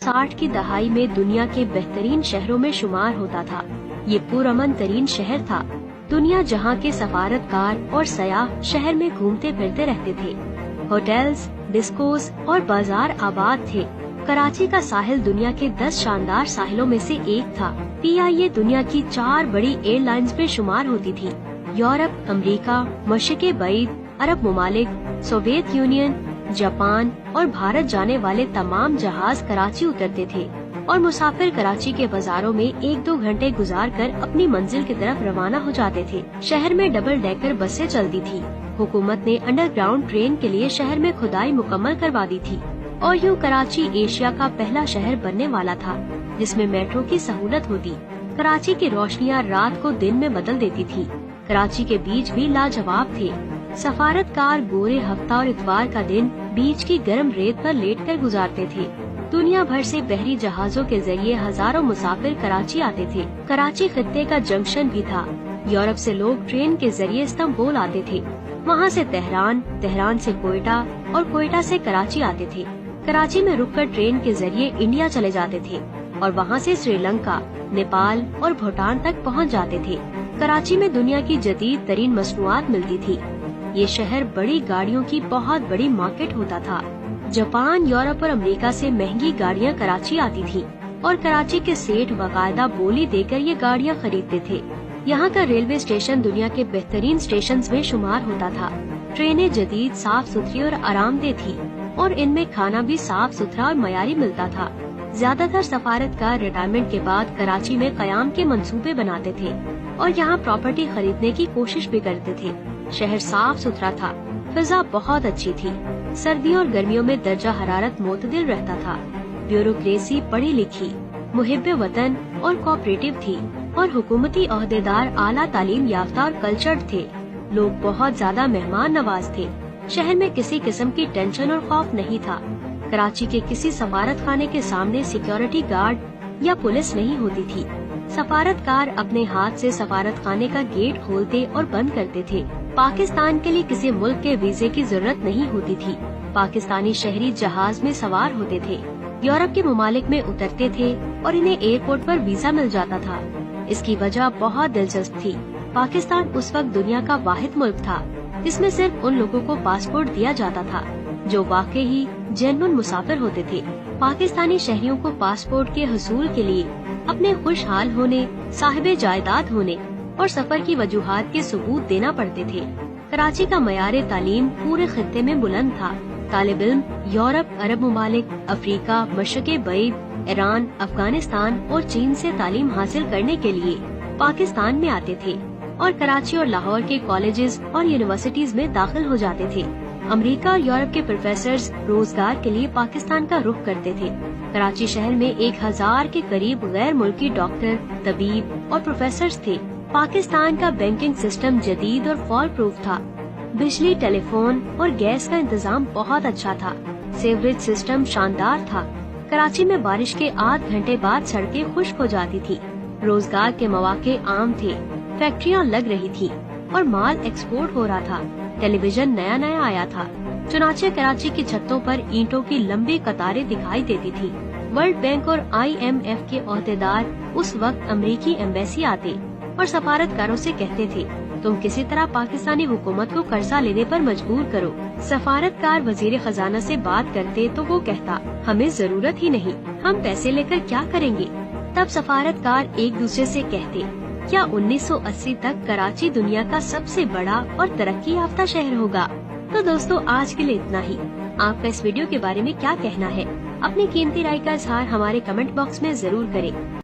60 की दहाई में दुनिया के बेहतरीन शहरों में शुमार होता था। ये पुरअमन तरीन शहर था। दुनिया जहाँ के सफारतकार और सयाह शहर में घूमते फिरते रहते थे। होटल्स, डिस्कोस और बाजार आबाद थे। कराची का साहिल दुनिया के 10 शानदार साहिलों में से एक था। PIA दुनिया की 4 बड़ी एयरलाइंस में शुमार होती थी। यूरोप, अमेरिका, मशरिक़ बईद, अरब मुमालिक, सोवियत यूनियन, जापान और भारत जाने वाले तमाम जहाज कराची उतरते थे और मुसाफिर कराची के बाजारों में 1-2 घंटे गुजारकर अपनी मंजिल की तरफ रवाना हो जाते थे। शहर में डबल डेकर बसें चलती थी। हुकूमत ने अंडरग्राउंड ट्रेन के लिए शहर में खुदाई मुकम्मल करवा दी थी और यूँ कराची एशिया का पहला शहर बनने वाला था जिसमें मेट्रो की सहूलत होती। कराची की रोशनियाँ रात को दिन में बदल देती थी। कराची के बीच भी लाजवाब थे। सफारतकार गोरे हफ्ता और इतवार का दिन बीच की गर्म रेत पर लेटकर गुजारते थे। दुनिया भर से बहरी जहाजों के जरिए हजारों मुसाफिर कराची आते थे। कराची खित्ते का जंक्शन भी था। यूरोप से लोग ट्रेन के जरिए इस्तांबुल आते थे, वहाँ से तेहरान, तेहरान से कोयटा और कोयटा से कराची आते थे। कराची में रुककर ट्रेन के जरिए इंडिया चले जाते थे और वहाँ से श्रीलंका, नेपाल और भूटान तक पहुँच जाते थे। कराची में दुनिया की जदीद तरीन मसनूआत मिलती थी। ये शहर बड़ी गाड़ियों की बहुत बड़ी मार्केट होता था। जापान, यूरोप और अमेरिका से महंगी गाड़ियाँ कराची आती थी और कराची के सेठ बाकायदा बोली देकर ये गाड़ियाँ खरीदते थे। यहाँ का रेलवे स्टेशन दुनिया के बेहतरीन स्टेशन में शुमार होता था। ट्रेनें जदीद, साफ सुथरी और आरामदेह थी और इनमें खाना भी साफ सुथरा और मयारी मिलता था। ज्यादातर सफारतकार रिटायरमेंट के बाद कराची में कयाम के मंसूबे बनाते थे और यहाँ प्रॉपर्टी खरीदने की कोशिश भी करते थे। शहर साफ सुथरा था, फिजा बहुत अच्छी थी। सर्दियों और गर्मियों में दर्जा हरारत मोतदिल रहता था। ब्यूरोक्रेसी पढ़ी लिखी, मुहिब्बे वतन और कोऑपरेटिव थी और हुकूमती ओहदेदार आला तालीम याफ्ता और कल्चर्ड थे। लोग बहुत ज्यादा मेहमान नवाज थे। शहर में किसी किस्म की टेंशन और खौफ नहीं था। कराची के किसी सफारत खाने के सामने सिक्योरिटी गार्ड या पुलिस नहीं होती थी। सफारतकार अपने हाथ से सफारत खाने का गेट खोलते और बंद करते थे। पाकिस्तान के लिए किसी मुल्क के वीजे की जरूरत नहीं होती थी। पाकिस्तानी शहरी जहाज में सवार होते थे, यूरोप के मुमालिक में उतरते थे और इन्हें एयरपोर्ट पर वीजा मिल जाता था। इसकी वजह बहुत दिलचस्प थी। पाकिस्तान उस वक्त दुनिया का वाहिद मुल्क था जिसमें सिर्फ उन लोगों को पासपोर्ट दिया जाता था जो वाकई ही जेन्युइन मुसाफिर होते थे। पाकिस्तानी शहरियों को पासपोर्ट के हसूल के लिए अपने खुशहाल होने, साहिबे जायदाद होने और सफर की वजूहात के सबूत देना पड़ते थे। कराची का मयारे तालीम पूरे खित्ते में बुलंद था। तालिब इल्म यूरोप, अरब मुमालिक, अफ्रीका, मशरिक़ बईद, ईरान, अफगानिस्तान और चीन से तालीम हासिल करने के लिए पाकिस्तान में आते थे और कराची और लाहौर के कॉलेजेस और यूनिवर्सिटीज में दाखिल हो जाते थे। अमेरिका और यूरोप के प्रोफेसर्स रोजगार के लिए पाकिस्तान का रुख करते थे। कराची शहर में 1000 के करीब गैर मुल्की डॉक्टर, तबीब और प्रोफेसर्स थे। पाकिस्तान का बैंकिंग सिस्टम जदीद और फॉल प्रूफ था। बिजली, टेलीफोन और गैस का इंतजाम बहुत अच्छा था। सीवरेज सिस्टम शानदार था। कराची में बारिश के आध घंटे बाद सड़कें खुश्क हो जाती थी। रोजगार के मौके आम थे। फैक्ट्रियाँ लग रही थी और माल एक्सपोर्ट हो रहा था। टेलीविजन नया नया आया था। चुनाचे कराची की छतों पर ईंटों की लंबी कतारें दिखाई देती थी। वर्ल्ड बैंक और IMF के ओहदेदार उस वक्त अमेरिकी एम्बेसी आते और सफारतकारों से कहते थे, तुम किसी तरह पाकिस्तानी हुकूमत को कर्जा लेने पर मजबूर करो। सफारतकार वजीर खजाना से बात करते तो वो कहता, हमें जरूरत ही नहीं, हम पैसे लेकर क्या करेंगे। तब सफारतकार एक दूसरे से कहते, क्या 1980 तक कराची दुनिया का सबसे बड़ा और तरक्की याफ्ता शहर होगा। तो दोस्तों, आज के लिए इतना ही। आपका इस वीडियो के बारे में क्या कहना है? अपनी कीमती राय का इजहार हमारे कमेंट बॉक्स में जरूर करें।